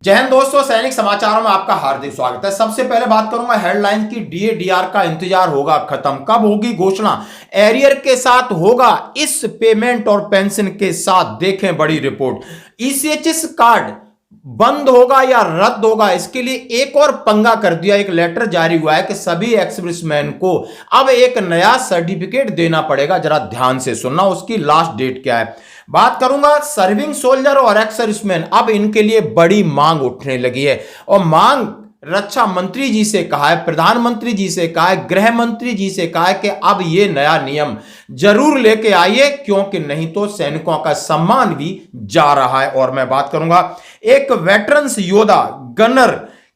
जय हिंद दोस्तों, सैनिक समाचारों में आपका हार्दिक स्वागत है। सबसे पहले बात करूंगा हेडलाइन की। डीए डीआर का इंतजार होगा खत्म, कब होगी घोषणा? एरियर के साथ होगा इस पेमेंट और पेंशन के साथ? देखें बड़ी रिपोर्ट। ईसीएचएस कार्ड बंद होगा या रद्द होगा, इसके लिए एक और पंगा कर दिया। एक लेटर जारी हुआ है कि सभी एक्सप्रेसमैन को अब एक नया सर्टिफिकेट देना पड़ेगा। जरा ध्यान से सुनना, उसकी लास्ट डेट क्या है। बात करूंगा सर्विंग सोल्जर और एक्स सर्विसमैन, अब इनके लिए बड़ी मांग उठने लगी है। और मांग रक्षा मंत्री जी से कहा है, प्रधानमंत्री जी से कहा है, गृह मंत्री जी से कहा है कि अब ये नया नियम जरूर लेके आइए, क्योंकि नहीं तो सैनिकों का सम्मान भी जा रहा है। और मैं बात करूंगा एक वेटरन्स योद्धा गनर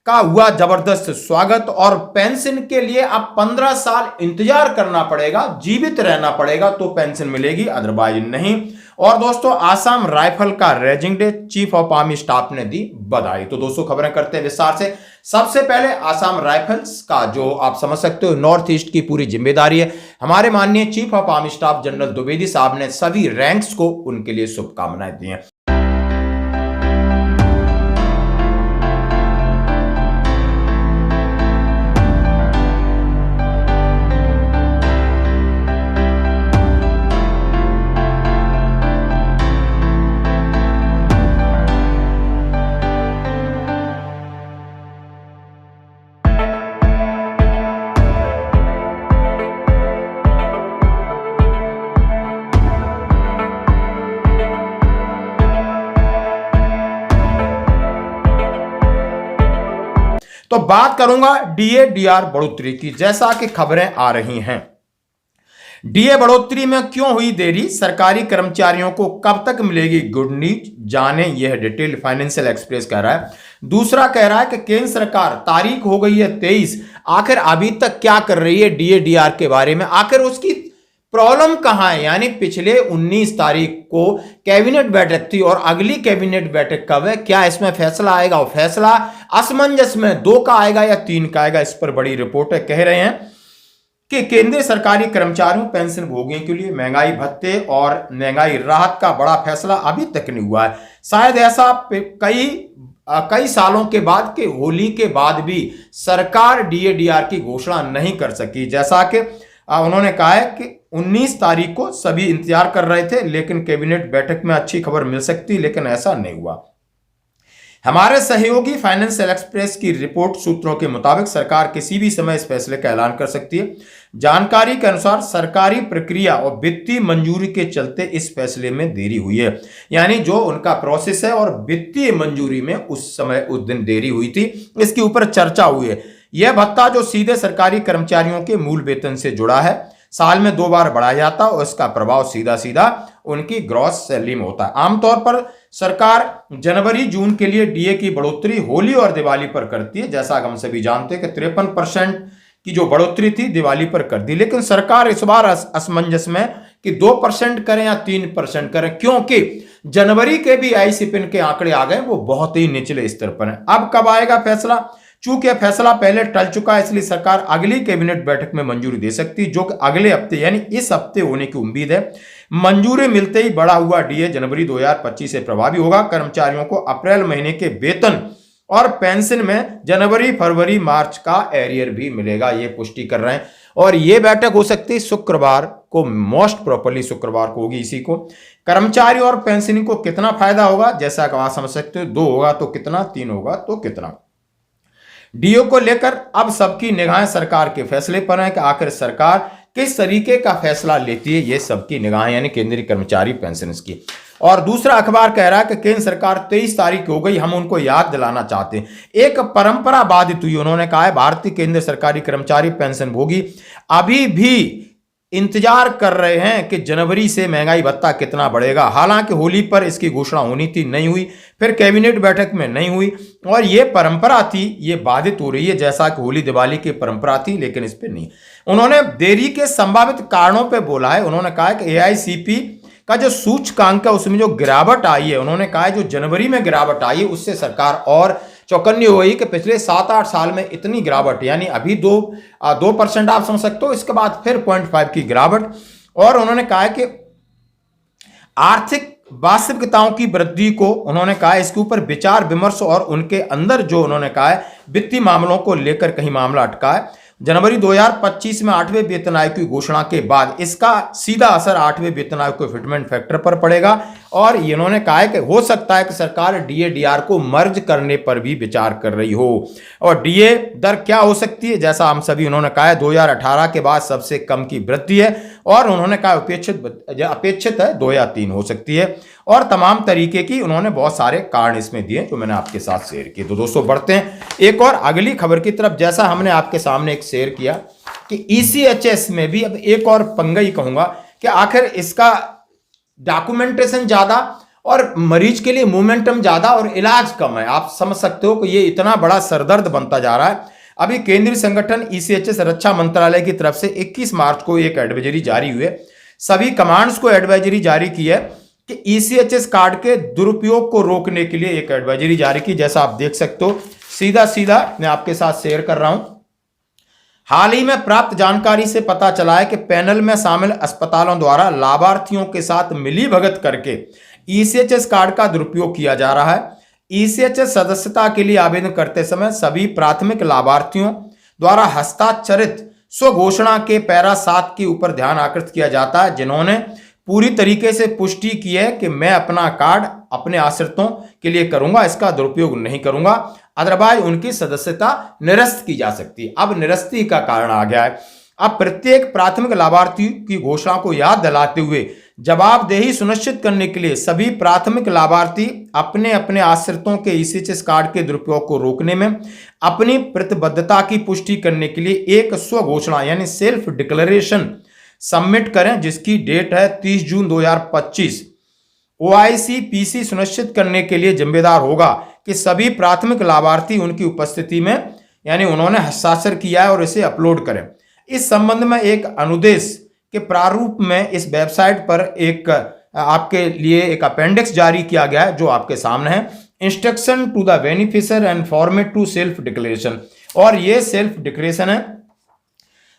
का हुआ जबरदस्त स्वागत। और पेंशन के लिए अब 15 साल इंतजार करना पड़ेगा, जीवित रहना पड़ेगा तो पेंशन मिलेगी, अदरवाइज नहीं। और दोस्तों आसाम राइफल का raising day, chief of army staff ने दी बधाई। तो दोस्तों खबरें करते हैं विस्तार से। सबसे पहले आसाम राइफल्स का, जो आप समझ सकते हो नॉर्थ ईस्ट की पूरी जिम्मेदारी है। हमारे माननीय chief of army staff general Dwivedi साहब ने सभी रैंक्स को उनके लिए शुभकामनाएं दी हैं। तो बात करूंगा डीए डीआर बढ़ोतरी की। जैसा कि खबरें आ रही हैं, डीए बढ़ोतरी में क्यों हुई देरी, सरकारी कर्मचारियों को कब तक मिलेगी गुड न्यूज, जाने यह डिटेल। फाइनेंशियल एक्सप्रेस कह रहा है। दूसरा कह रहा है कि केंद्र सरकार, तारीख हो गई है 23, आखिर अभी तक क्या कर रही है डीए डीआर के बारे में, आखिर उसकी प्रॉब्लम कहां है। यानी पिछले 19 तारीख को कैबिनेट बैठक थी और अगली कैबिनेट बैठक कब है, क्या इसमें फैसला आएगा? और फैसला असमंजस में 2 का आएगा या 3 का आएगा, इस पर बड़ी रिपोर्ट है। कह रहे हैं कि केंद्रीय सरकारी कर्मचारियों, पेंशन भोगियों के लिए महंगाई भत्ते और महंगाई राहत का बड़ा फैसला अभी तक नहीं हुआ है। शायद ऐसा कई सालों के बाद के होली के बाद भी सरकार डीए डीआर की घोषणा नहीं कर सकी। जैसा कि उन्होंने कहा है कि 19 तारीख को सभी इंतजार कर रहे थे, लेकिन कैबिनेट बैठक में अच्छी खबर मिल सकती, लेकिन ऐसा नहीं हुआ। हमारे सहयोगी फाइनेंशियल एक्सप्रेस की रिपोर्ट सूत्रों के मुताबिक सरकार किसी भी समय इस फैसले का ऐलान कर सकती है। जानकारी के अनुसार सरकारी प्रक्रिया और वित्तीय मंजूरी के चलते इस फैसले में देरी हुई है। यानी जो उनका प्रोसेस है और वित्तीय मंजूरी में उस दिन देरी हुई थी, इसके ऊपर चर्चा हुई है। यह भत्ता जो सीधे सरकारी कर्मचारियों के मूल वेतन से जुड़ा है, साल में 2 बार बढ़ाया जाता है और इसका प्रभाव सीधा सीधा उनकी ग्रॉस सैलरी में होता है। आमतौर पर सरकार जनवरी जून के लिए डीए की बढ़ोतरी होली और दिवाली पर करती है। जैसा हम सभी जानते हैं कि 53% की जो बढ़ोतरी थी दिवाली पर कर दी, लेकिन सरकार इस बार असमंजस में कि 2% करें या 3% करें, क्योंकि जनवरी के भी आईसीपीएन के आंकड़े आ गए, वो बहुत ही निचले स्तर पर हैं। अब कब आएगा फैसला? चूंकि फैसला पहले टल चुका है, इसलिए सरकार अगली कैबिनेट बैठक में मंजूरी दे सकती है, जो कि अगले हफ्ते यानी इस हफ्ते होने की उम्मीद है। मंजूरी मिलते ही बढ़ा हुआ डीए जनवरी 2025 से प्रभावी होगा। कर्मचारियों को अप्रैल महीने के वेतन और पेंशन में जनवरी, फरवरी, मार्च का एरियर भी मिलेगा, ये पुष्टि कर रहे हैं। और ये बैठक हो सकती है शुक्रवार को, मोस्ट प्रॉपरली शुक्रवार को होगी। इसी को कर्मचारी और पेंशनरी को कितना फायदा होगा, जैसा कि आप समझ सकते हो, 2 होगा तो कितना, 3 होगा तो कितना। डीओ को लेकर अब सबकी निगाहें सरकार के फैसले पर हैं कि आखिर सरकार किस तरीके का फैसला लेती है, ये सबकी निगाहें, यानी केंद्रीय कर्मचारी पेंशनर्स की। और दूसरा अखबार कह रहा है कि केंद्र सरकार 23 तारीख हो गई, हम उनको याद दिलाना चाहते हैं। एक परंपरा बाधित हुई, उन्होंने कहा है भारतीय केंद्रीय सरकारी कर्मचारी पेंशन भोगी अभी भी इंतजार कर रहे हैं कि जनवरी से महंगाई भत्ता कितना बढ़ेगा। हालांकि होली पर इसकी घोषणा होनी थी, नहीं हुई, फिर कैबिनेट बैठक में नहीं हुई, और ये परंपरा थी, ये बाधित हो रही है, जैसा कि होली दिवाली की परंपरा थी, लेकिन इस पर नहीं। उन्होंने देरी के संभावित कारणों पर बोला है। उन्होंने कहा है कि एआईसीपी का जो सूचकांक है उसमें जो गिरावट आई है, उन्होंने कहा है जो जनवरी में गिरावट आई है उससे सरकार और चौकन्नी हो गई कि पिछले 7-8 साल में इतनी गिरावट, यानी अभी 2% आप समझ सकते हो, इसके बाद फिर 0.5 की गिरावट। और उन्होंने कहा है कि आर्थिक वास्तविकताओं की वृद्धि को उन्होंने कहा इसके ऊपर विचार विमर्श और उनके अंदर जो उन्होंने कहा है वित्तीय मामलों को लेकर कहीं मामला अटका है। जनवरी 2025 में 8वें वेतन आयोग की घोषणा के बाद इसका सीधा असर 8वें वेतन आयोग के फिटमेंट फैक्टर पर पड़ेगा और इन्होंने कहा है कि हो सकता है कि सरकार डीए डीआर को मर्ज करने पर भी विचार कर रही हो। और डीए दर क्या हो सकती है, जैसा हम सभी उन्होंने कहा है 2018 के बाद सबसे कम की वृद्धि है और उन्होंने कहा अपेक्षित है 2 या 3 हो सकती है और तमाम तरीके की उन्होंने बहुत सारे कारण इसमें दिए जो मैंने आपके साथ शेयर किए। तो दोस्तों बढ़ते हैं एक और अगली खबर की तरफ। जैसा हमने आपके सामने एक शेयर किया कि ईसीएचएस में भी अब एक और पंगा ही कहूंगा कि आखिर इसका डॉक्यूमेंटेशन ज्यादा और मरीज के लिए मोमेंटम ज्यादा और इलाज कम है। आप समझ सकते हो कि ये इतना बड़ा सरदर्द बनता जा रहा है। अभी केंद्रीय संगठन ईसीएचएस रक्षा मंत्रालय की तरफ से 21 मार्च को एक एडवाइजरी जारी हुई है। सभी कमांड्स को एडवाइजरी जारी की है कि ईसीएचएस कार्ड के दुरुपयोग को रोकने के लिए एक एडवाइजरी जारी की। जैसा आप देख सकते हो सीधा सीधा मैं आपके साथ शेयर कर रहा हूं। हाल ही में प्राप्त जानकारी से पता चला है कि पैनल में शामिल अस्पतालों द्वारा लाभार्थियों के साथ मिलीभगत करके ईसीएचएस कार्ड का दुरुपयोग किया जा रहा है। ईसीएचएस सदस्यता के लिए आवेदन करते समय सभी प्राथमिक लाभार्थियों द्वारा हस्ताक्षरित स्वघोषणा के पैरा 7 के ऊपर ध्यान आकृष्ट किया जाता है, जिन्होंने पूरी तरीके से पुष्टि की है कि मैं अपना कार्ड अपने आश्रितों के लिए करूंगा, इसका दुरुपयोग नहीं करूंगा, अदरवाइज उनकी सदस्यता निरस्त की जा सकती है। अब निरस्ती का कारण आ गया है। अब प्रत्येक प्राथमिक लाभार्थी की घोषणा को याद दिलाते हुए जवाबदेही सुनिश्चित करने के लिए सभी प्राथमिक लाभार्थी अपने अपने आश्रितों के ईसीएचएस कार्ड के दुरुपयोग को रोकने में अपनी प्रतिबद्धता की पुष्टि करने के लिए एक स्वघोषणा यानी सेल्फ डिक्लेरेशन सबमिट करें, जिसकी डेट है 30 जून 2025। ओआईसी पीसी सुनिश्चित करने के लिए जिम्मेदार होगा कि सभी प्राथमिक लाभार्थी उनकी उपस्थिति में यानी उन्होंने हस्ताक्षर किया है और इसे अपलोड करें। इस संबंध में एक अनुदेश के प्रारूप में इस वेबसाइट पर एक आपके लिए एक अपेंडिक्स जारी किया गया है जो आपके सामने है, instruction to the beneficiary and format to self declaration. और ये सेल्फ डिक्लेरेशन है,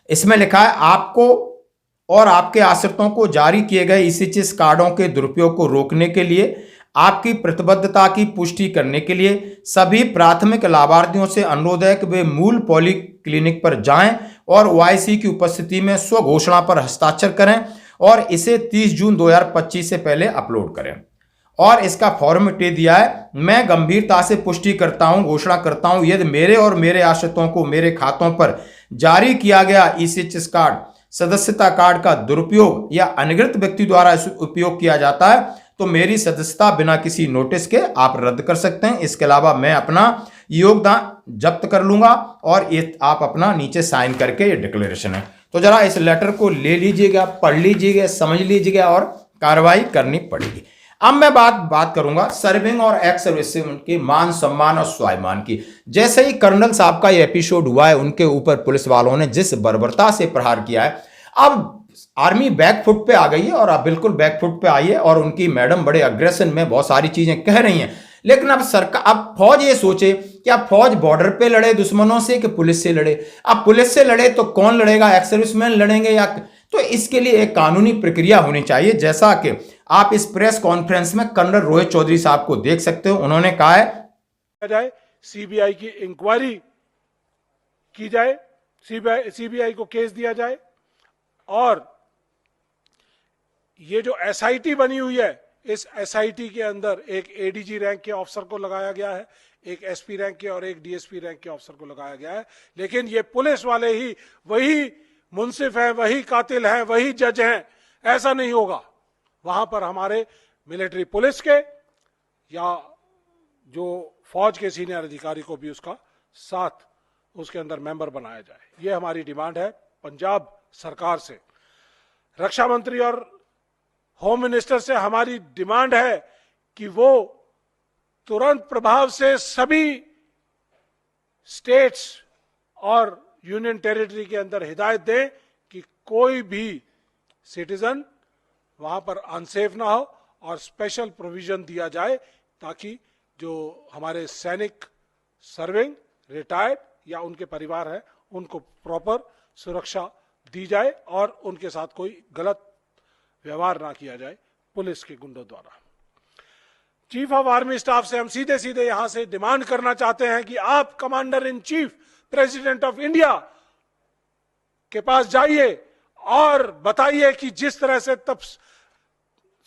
इसमें लिखा है आपको और आपके आश्रितों को जारी किए गए ईसीएचएस कार्डों के दुरुपयोग को रोकने के लिए आपकी प्रतिबद्धता की पुष्टि करने के लिए सभी प्राथमिक लाभार्थियों से अनुरोध है कि वे मूल पॉलीक्लिनिक पर जाएं और ओआईसी की उपस्थिति में स्वघोषणा पर हस्ताक्षर करें और इसे 30 जून 2025 से पहले अपलोड करें। और इसका फॉर्मेट दिया है, मैं गंभीरता से पुष्टि करता हूं, घोषणा करता हूं, यदि मेरे और मेरे आश्रितों को मेरे खातों पर जारी किया गया ईसीएचएस कार्ड सदस्यता कार्ड का दुरुपयोग या अनधिकृत व्यक्ति द्वारा उपयोग किया जाता है तो मेरी सदस्यता बिना किसी नोटिस के आप रद्द कर सकते हैं। इसके अलावा मैं अपना योगदान जब्त कर लूंगा और ये आप अपना नीचे साइन करके ये डिक्लेरेशन है। तो जरा इस लेटर को ले लीजिएगा, पढ़ लीजिएगा, समझ लीजिएगा और कार्रवाई करनी पड़ेगी। अब मैं बात करूंगा सर्विंग और एक्स सर्विसमैन के मान सम्मान और स्वाभिमान की। जैसे ही कर्नल साहब का ये एपिसोड हुआ है उनके ऊपर पुलिस वालों ने जिस बर्बरता से प्रहार किया है, अब आर्मी बैकफुट पे आ गई है और अब बिल्कुल बैकफुट पे आई है और उनकी मैडम बड़े अग्रेशन में बहुत सारी चीजें कह रही हैं। लेकिन अब सरकार, अब फौज ये सोचे कि अब फौज बॉर्डर पे लड़े दुश्मनों से कि पुलिस से लड़े। अब पुलिस से लड़े तो कौन लड़ेगा, एक्स सर्विसमैन लड़ेंगे या, तो इसके लिए एक कानूनी प्रक्रिया होनी चाहिए। जैसा कि आप इस प्रेस कॉन्फ्रेंस में कर्नल रोहित चौधरी साहब को देख सकते हो, उन्होंने कहा है सीबीआई की इंक्वायरी की जाए, सीबीआई को केस दिया जाए और ये जो एसआईटी बनी हुई है इस एसआईटी के अंदर एक एडीजी रैंक के ऑफिसर को लगाया गया है, एक एसपी रैंक के और एक डीएसपी रैंक के ऑफिसर को लगाया गया है। लेकिन ये पुलिस वाले ही वही मुंसिफ हैं, वही कातिल हैं, वही जज हैं, ऐसा नहीं होगा। वहां पर हमारे मिलिट्री पुलिस के या जो फौज के सीनियर अधिकारी को भी उसका साथ उसके अंदर मेंबर बनाया जाए, ये हमारी डिमांड है पंजाब सरकार से। रक्षा मंत्री और होम मिनिस्टर से हमारी डिमांड है कि वो तुरंत प्रभाव से सभी स्टेट्स और यूनियन टेरिटरी के अंदर हिदायत दें कि कोई भी सिटीजन वहां पर अनसेफ ना हो और स्पेशल प्रोविजन दिया जाए ताकि जो हमारे सैनिक सर्विंग, रिटायर्ड या उनके परिवार हैं उनको प्रॉपर सुरक्षा दी जाए और उनके साथ कोई गलत व्यवहार ना किया जाए पुलिस के गुंडों द्वारा। चीफ ऑफ आर्मी स्टाफ से हम सीधे सीधे यहां से डिमांड करना चाहते हैं कि आप commander in chief president of India के पास जाइए और बताइए कि जिस तरह से तब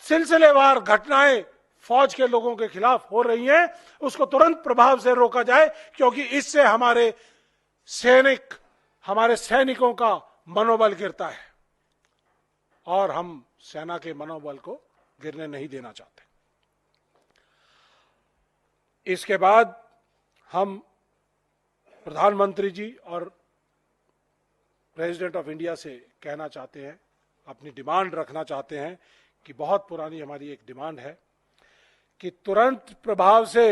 सिलसिलेवार घटनाएं फौज के लोगों के खिलाफ हो रही हैं, उसको तुरंत प्रभाव से रोका जाए, क्योंकि इससे हमारे सैनिकों का मनोबल गिरता है और हम सेना के मनोबल को गिरने नहीं देना चाहते। इसके बाद हम प्रधानमंत्री जी और प्रेसिडेंट ऑफ इंडिया से कहना चाहते हैं, अपनी डिमांड रखना चाहते हैं कि बहुत पुरानी हमारी एक डिमांड है कि तुरंत प्रभाव से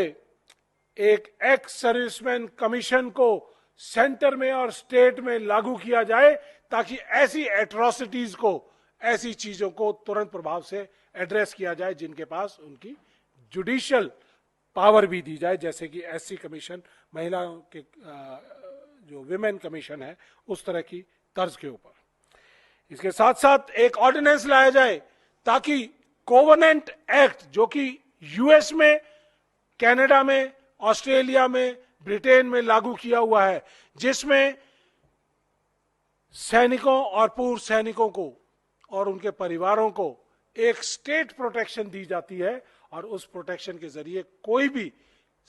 एक एक्स सर्विसमैन कमीशन को सेंटर में और स्टेट में लागू किया जाए, ताकि ऐसी एट्रोसिटीज को, ऐसी चीजों को तुरंत प्रभाव से एड्रेस किया जाए जिनके पास उनकी जुडिशियल पावर भी दी जाए, जैसे कि एससी कमीशन, महिलाओं के जो विमेन कमीशन है, उस तरह की तर्ज के ऊपर। इसके साथ साथ एक ऑर्डिनेंस लाया जाए ताकि कोवेनेंट एक्ट, जो कि यूएस में, कनाडा में, ऑस्ट्रेलिया में, ब्रिटेन में लागू किया हुआ है, जिसमें सैनिकों और पूर्व सैनिकों को और उनके परिवारों को एक स्टेट प्रोटेक्शन दी जाती है, और उस प्रोटेक्शन के जरिए कोई भी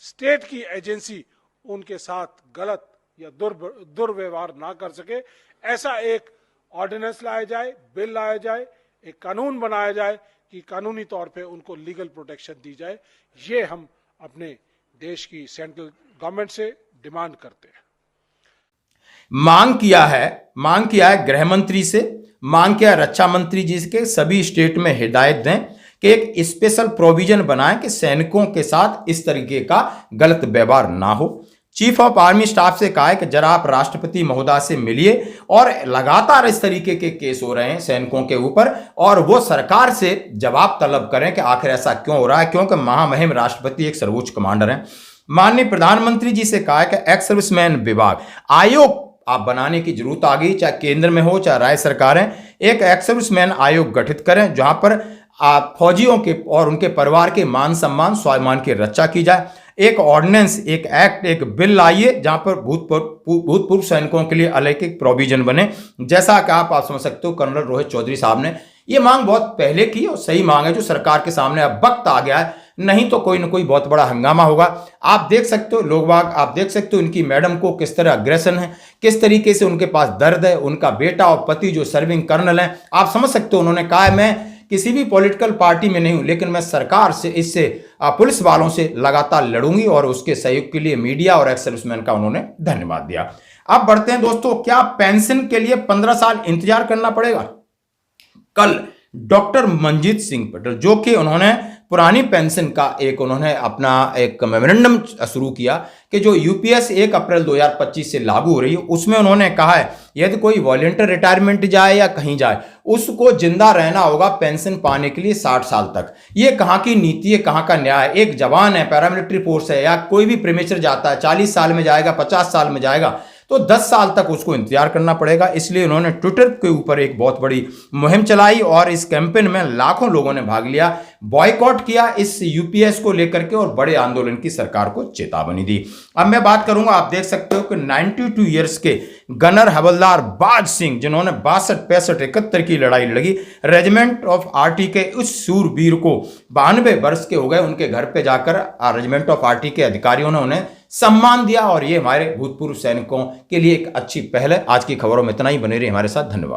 स्टेट की एजेंसी उनके साथ गलत या दुर्व्यवहार ना कर सके। ऐसा एक ऑर्डिनेंस लाया जाए, बिल लाया जाए, एक कानून बनाया जाए कि कानूनी तौर पे उनको लीगल प्रोटेक्शन दी जाए। ये हम अपने देश की सेंट्रल गवर्नमेंट से डिमांड करते हैं। मांग किया है गृह मंत्री से, मांग किया रक्षा मंत्री जी के सभी स्टेट में हिदायत दें कि एक स्पेशल प्रोविजन बनाएं कि सैनिकों के साथ इस तरीके का गलत व्यवहार ना हो। चीफ ऑफ आर्मी स्टाफ से कहा है कि जरा आप राष्ट्रपति महोदय से मिलिए, और लगातार इस तरीके के केस हो रहे हैं सैनिकों के ऊपर, और वो सरकार से जवाब तलब करें कि आखिर ऐसा क्यों हो रहा है, क्योंकि महामहिम राष्ट्रपति एक सर्वोच्च कमांडर हैं। माननीय प्रधानमंत्री जी से कहा है कि एक्स सर्विसमैन विभाग आयोग आप बनाने की जरूरत आ गई, चाहे केंद्र में हो चाहे राज्य सरकारें, एक एक्स सर्विसमैन आयोग गठित करें जहां पर फौजियों के और उनके परिवार के मान सम्मान स्वाभिमान की रक्षा की जाए। एक ऑर्डिनेंस, एक एक्ट, एक बिल लाइए जहां पर भूतपूर्व सैनिकों के लिए अलग एक प्रोविजन बने, जैसा कि आप समझ सकते हो कर्नल रोहित चौधरी साहब ने ये मांग बहुत पहले की और सही मांग है, जो सरकार के सामने अब वक्त आ गया है, नहीं तो कोई ना कोई बहुत बड़ा हंगामा होगा। आप देख सकते हो लोग बाग, आप देख सकते हो इनकी मैडम को किस तरह अग्रेशन है, किस तरीके से उनके पास दर्द है, उनका बेटा और पति जो सर्विंग कर्नल है, आप समझ सकते हो उन्होंने कहा है मैं किसी भी पॉलिटिकल पार्टी में नहीं हूं, लेकिन मैं सरकार से, इससे पुलिस वालों से लगातार लड़ूंगी, और उसके सहयोग के लिए मीडिया और एक्स सर्विसमैन का उन्होंने धन्यवाद दिया। अब बढ़ते हैं दोस्तों, क्या पेंशन के लिए 15 साल इंतजार करना पड़ेगा? कल डॉक्टर मंजीत सिंह पटेल, जो कि उन्होंने पुरानी पेंशन का उन्होंने अपना एक मेमोरेंडम शुरू किया कि जो यूपीएस 1 अप्रैल 2025 से लागू हो रही है, उसमें उन्होंने कहा है यदि कोई वॉलंटियर रिटायरमेंट जाए या कहीं जाए, उसको जिंदा रहना होगा पेंशन पाने के लिए 60 साल तक। ये कहाँ की नीति है, कहाँ का न्याय है? एक जवान है, पैरामिलिट्री फोर्स है, या कोई भी प्रीमेचर जाता है, 40 साल में जाएगा, 50 साल में जाएगा, तो 10 साल तक उसको इंतजार करना पड़ेगा। इसलिए उन्होंने ट्विटर के ऊपर एक बहुत बड़ी मुहिम चलाई, और इस कैंपेन में लाखों लोगों ने भाग लिया, बॉयकॉट किया इस यूपीएस को लेकर के, और बड़े आंदोलन की सरकार को चेतावनी दी। अब मैं बात करूंगा, आप देख सकते हो कि 92 ईयर्स के गनर हवलदार बाज सिंह, जिन्होंने 62, 65, 71 की लड़ाई लड़ी, रेजिमेंट ऑफ आरटी के उस सूरवीर को 92 वर्ष के हो गए, उनके घर पे जाकर रेजिमेंट ऑफ आरटी के अधिकारियों ने उन्हें सम्मान दिया, और ये हमारे भूतपूर्व सैनिकों के लिए एक अच्छी पहल है। आज की खबरों में इतना ही, बने रहिए हमारे साथ, धन्यवाद।